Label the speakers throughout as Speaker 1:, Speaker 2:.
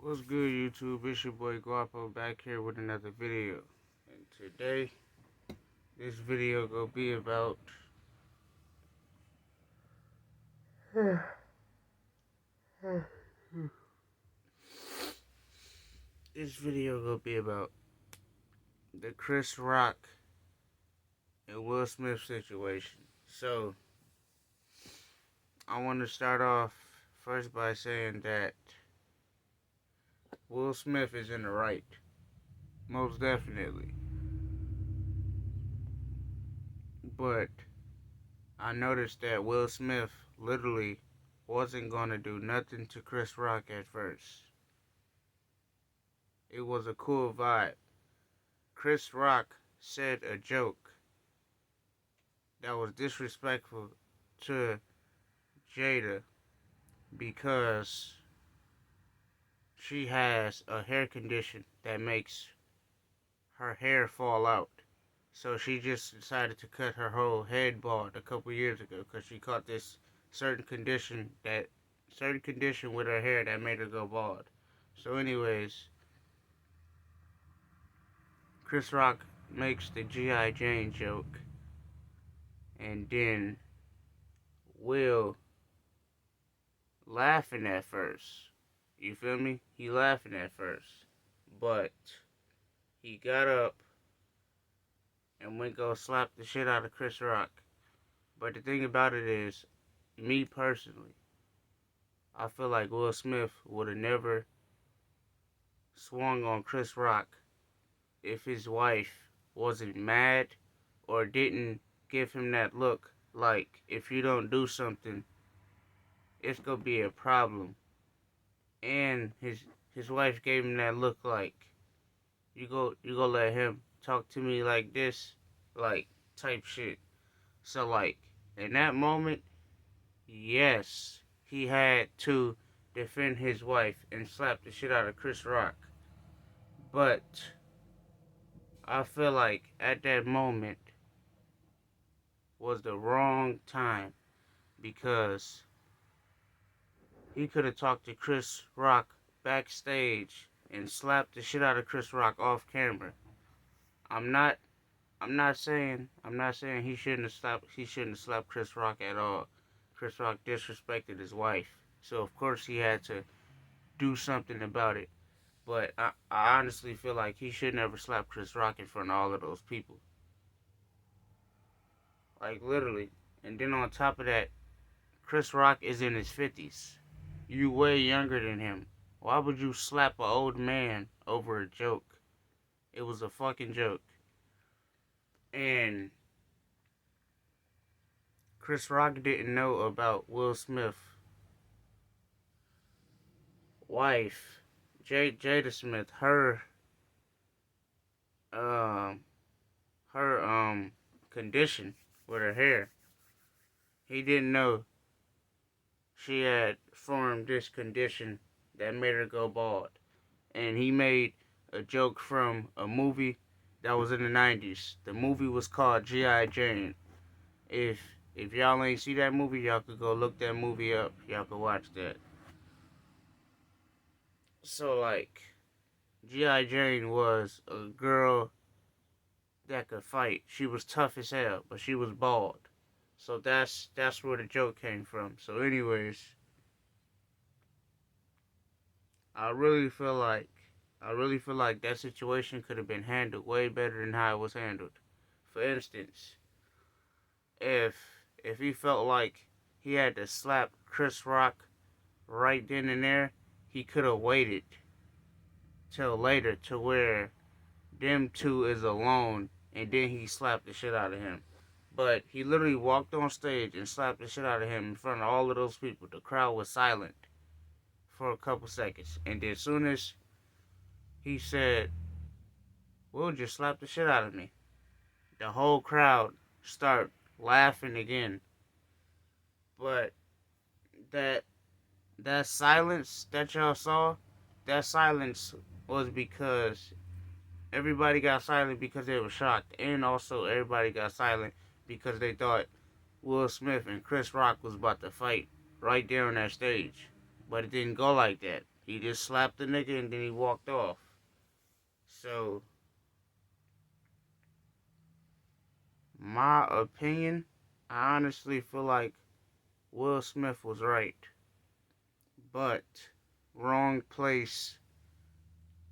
Speaker 1: What's good, YouTube? It's your boy Guapo back here with another video. And today, this video gonna be about this video gonna be about the Chris Rock and Will Smith situation. So, I want to start off first by saying that Will Smith is in the right, most definitely. But I noticed that Will Smith literally wasn't gonna do nothing to Chris Rock at first. It was a cool vibe. Chris Rock said a joke that was disrespectful to Jada because she has a hair condition that makes her hair fall out. So she just decided to cut her whole head bald a couple years ago because she caught this certain condition with her hair that made her go bald. So anyways, Chris Rock makes the G.I. Jane joke, and then Will laughing at first. You feel me? He laughing at first. But he got up and went go slap the shit out of Chris Rock. But the thing about it is, me personally, I feel like Will Smith would have never swung on Chris Rock if his wife wasn't mad or didn't give him that look like, if you don't do something, it's gonna be a problem. And his wife gave him that look like, you go let him talk to me like this, like type shit. So like in that moment, yes, he had to defend his wife and slap the shit out of Chris Rock. But I feel like at that moment was the wrong time because he could have talked to Chris Rock backstage and slapped the shit out of Chris Rock off camera. I'm not saying he shouldn't have slapped Chris Rock at all. Chris Rock disrespected his wife. So of course he had to do something about it. But I honestly feel like he should never slap Chris Rock in front of all of those people. Like literally. And then on top of that, Chris Rock is in his 50s. You way younger than him. Why would you slap an old man over a joke? It was a fucking joke. And Chris Rock didn't know about Will Smith's wife, Jada Smith, um her condition with her hair. He didn't know she had formed this condition that made her go bald. And he made a joke from a movie that was in the 90s. The movie was called G.I. Jane. If y'all ain't see that movie, y'all could go look that movie up. Y'all could watch that. So like, G.I. Jane was a girl that could fight. She was tough as hell, but she was bald. So that's where the joke came from. So anyways, I really feel like that situation could have been handled way better than how it was handled. For instance, if he felt like he had to slap Chris Rock right then and there, he could have waited till later to where them two is alone and then he slapped the shit out of him. But he literally walked on stage and slapped the shit out of him in front of all of those people. The crowd was silent for a couple seconds. And then as soon as he said, Will just slap the shit out of me, the whole crowd start laughing again. But that silence that y'all saw, that silence was because everybody got silent because they were shocked. And also everybody got silent because they thought Will Smith and Chris Rock was about to fight right there on that stage. But it didn't go like that. He just slapped the nigga and then he walked off. So, my opinion, I honestly feel like Will Smith was right. But, wrong place,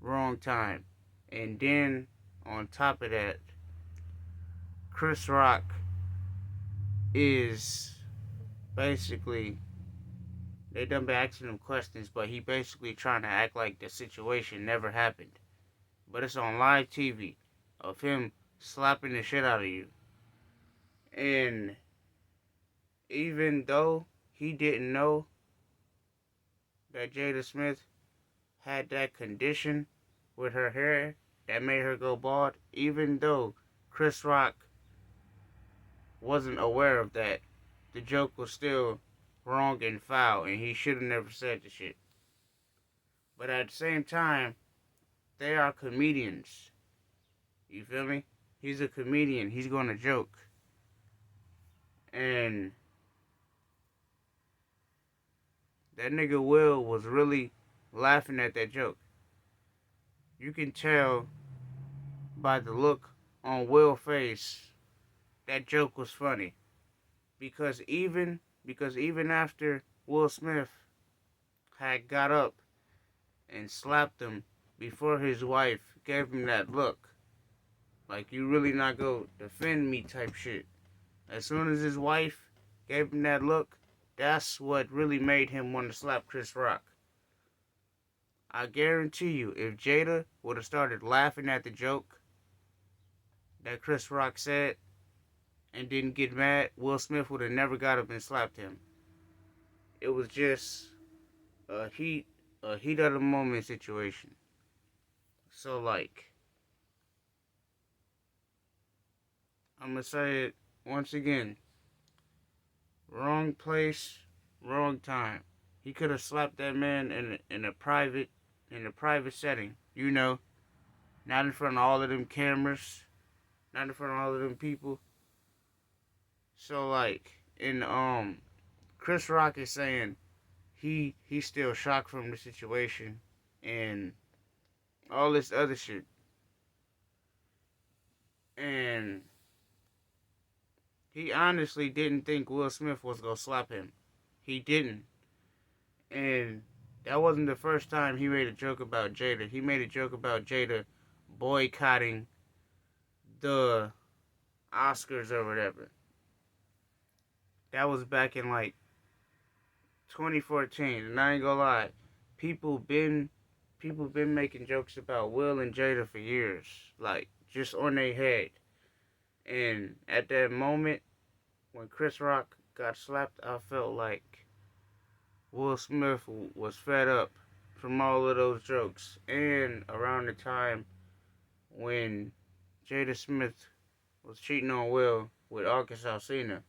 Speaker 1: wrong time. And then, on top of that, Chris Rock is basically, they done been asking him questions, but he basically trying to act like the situation never happened. But it's on live TV of him slapping the shit out of you. And even though he didn't know that Jada Smith had that condition with her hair that made her go bald, even though Chris Rock wasn't aware of that, the joke was still wrong and foul, and he should have never said the shit. But at the same time, they are comedians. You feel me? He's a comedian. He's gonna joke. And that nigga Will was really laughing at that joke. You can tell by the look on Will's face that joke was funny. Because even after Will Smith had got up and slapped him before his wife gave him that look, like, you really not gonna defend me type shit. As soon as his wife gave him that look, that's what really made him want to slap Chris Rock. I guarantee you, if Jada would have started laughing at the joke that Chris Rock said and didn't get mad, Will Smith would have never got up and slapped him. It was just a heat of the moment situation. So, like, I'm gonna say it once again. Wrong place, wrong time. He could have slapped that man in a private setting, you know, not in front of all of them cameras, not in front of all of them people. So, like, in Chris Rock is saying he's still shocked from the situation and all this other shit. And he honestly didn't think Will Smith was gonna slap him. He didn't. And that wasn't the first time he made a joke about Jada. He made a joke about Jada boycotting the Oscars or whatever. That was back in like 2014. And I ain't gonna lie, people been making jokes about Will and Jada for years, like just on their head. And at that moment, when Chris Rock got slapped, I felt like Will Smith was fed up from all of those jokes. And around the time when Jada Smith was cheating on Will with August Alsina,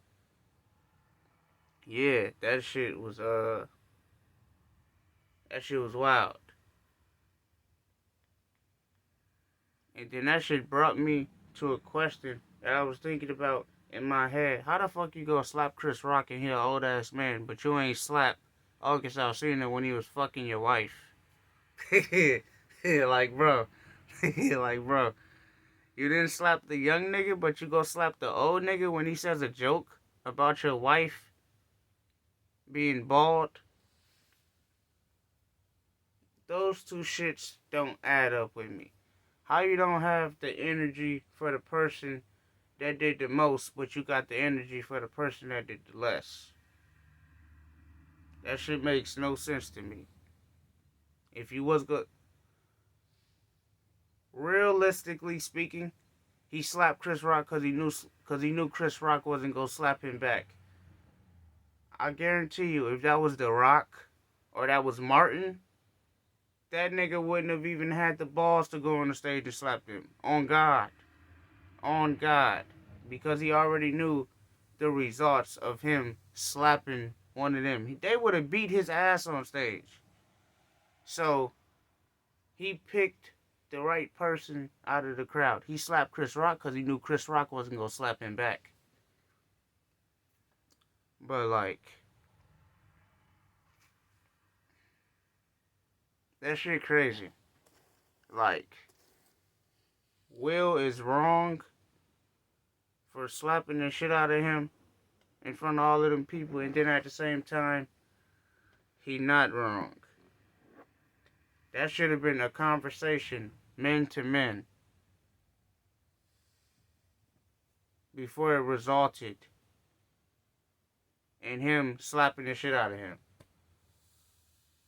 Speaker 1: yeah, that shit was wild. And then that shit brought me to a question that I was thinking about in my head. How the fuck you gonna slap Chris Rock and he an old ass man, but you ain't slap August Alsina when he was fucking your wife? Like, bro. Like, bro. You didn't slap the young nigga, but you go slap the old nigga when he says a joke about your wife being bald? Those two shits don't add up with me. How you don't have the energy for the person that did the most, but you got the energy for the person that did the less? That shit makes no sense to me. If you was good, realistically speaking, he slapped Chris Rock because he knew Chris Rock wasn't gonna slap him back. I guarantee you, if that was The Rock or that was Martin, that nigga wouldn't have even had the balls to go on the stage to slap him. On God. On God. Because he already knew the results of him slapping one of them. They would have beat his ass on stage. So, he picked the right person out of the crowd. He slapped Chris Rock because he knew Chris Rock wasn't going to slap him back. But, like, That shit crazy. Like, Will is wrong for slapping the shit out of him in front of all of them people, and then at the same time, he not wrong. That should have been a conversation, men to men, before it resulted in him slapping the shit out of him.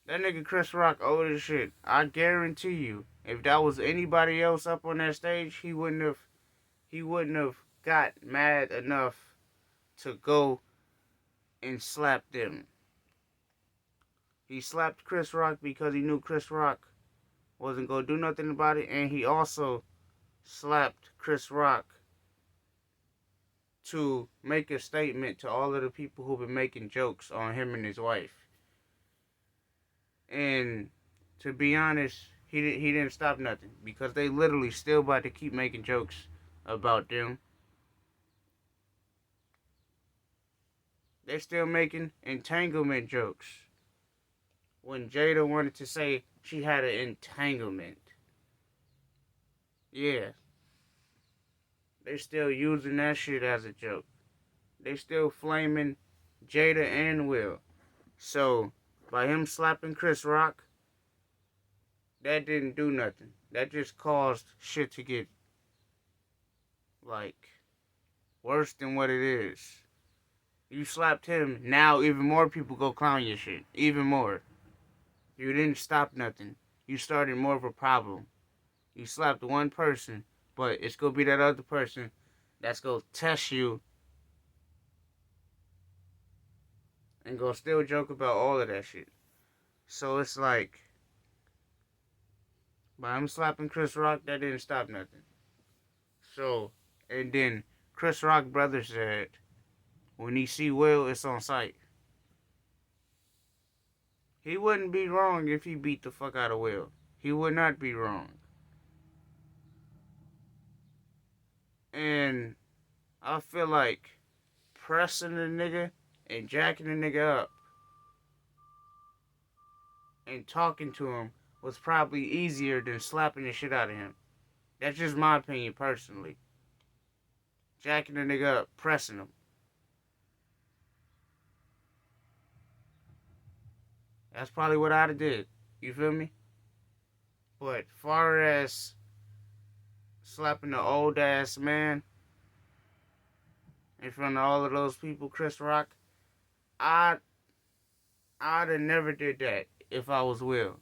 Speaker 1: That nigga Chris Rock old as shit. I guarantee you, if that was anybody else up on that stage, he wouldn't have got mad enough to go and slap them. He slapped Chris Rock because he knew Chris Rock wasn't gonna do nothing about it, and he also slapped Chris Rock to make a statement to all of the people who've been making jokes on him and his wife. And to be honest, he didn't stop nothing, because they literally still about to keep making jokes about them. They're still making entanglement jokes when Jada wanted to say she had an entanglement. Yeah. They still using that shit as a joke. They still flaming Jada and Will. So, by him slapping Chris Rock, that didn't do nothing. That just caused shit to get, like, worse than what it is. You slapped him, now even more people go clown your shit. Even more. You didn't stop nothing. You started more of a problem. You slapped one person, but it's gonna be that other person that's gonna test you and gonna still joke about all of that shit. So it's like, by him slapping Chris Rock, that didn't stop nothing. So, and then Chris Rock brother said, when he see Will, it's on sight. He wouldn't be wrong if he beat the fuck out of Will. He would not be wrong. And I feel like pressing the nigga and jacking the nigga up and talking to him was probably easier than slapping the shit out of him. That's just my opinion personally. Jacking the nigga up, pressing him. That's probably what I'd have did. You feel me? But far as slapping the old ass man in front of all of those people, Chris Rock, I'd have never did that if I was Will.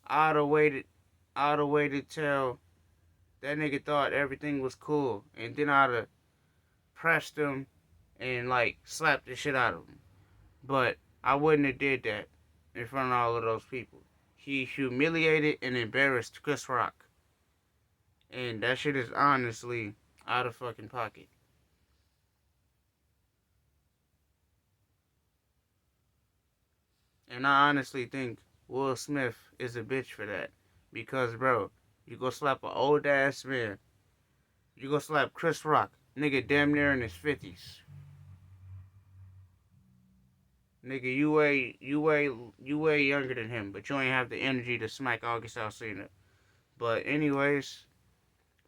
Speaker 1: I'd have waited till that nigga thought everything was cool, and then I'd have pressed him and like slapped the shit out of him. But I wouldn't have did that in front of all of those people. He humiliated and embarrassed Chris Rock. And that shit is honestly out of fucking pocket. And I honestly think Will Smith is a bitch for that. Because, bro, you go slap an old ass man. You go slap Chris Rock. Nigga damn near in his 50s. Nigga, you way younger than him, but you ain't have the energy to smack August Alsina. But anyways,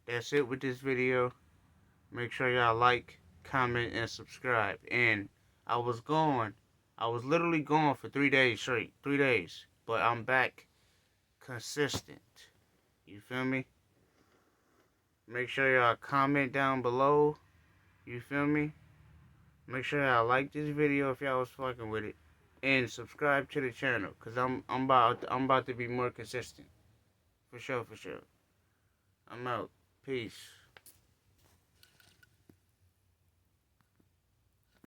Speaker 1: that's it with this video. Make sure y'all like, comment, and subscribe. And I was literally gone for 3 days straight. 3 days. But I'm back consistent. You feel me? Make sure y'all comment down below. You feel me? Make sure y'all like this video if y'all was fucking with it. And subscribe to the channel. Cause I'm about to be more consistent. For sure, for sure. I'm out. Peace.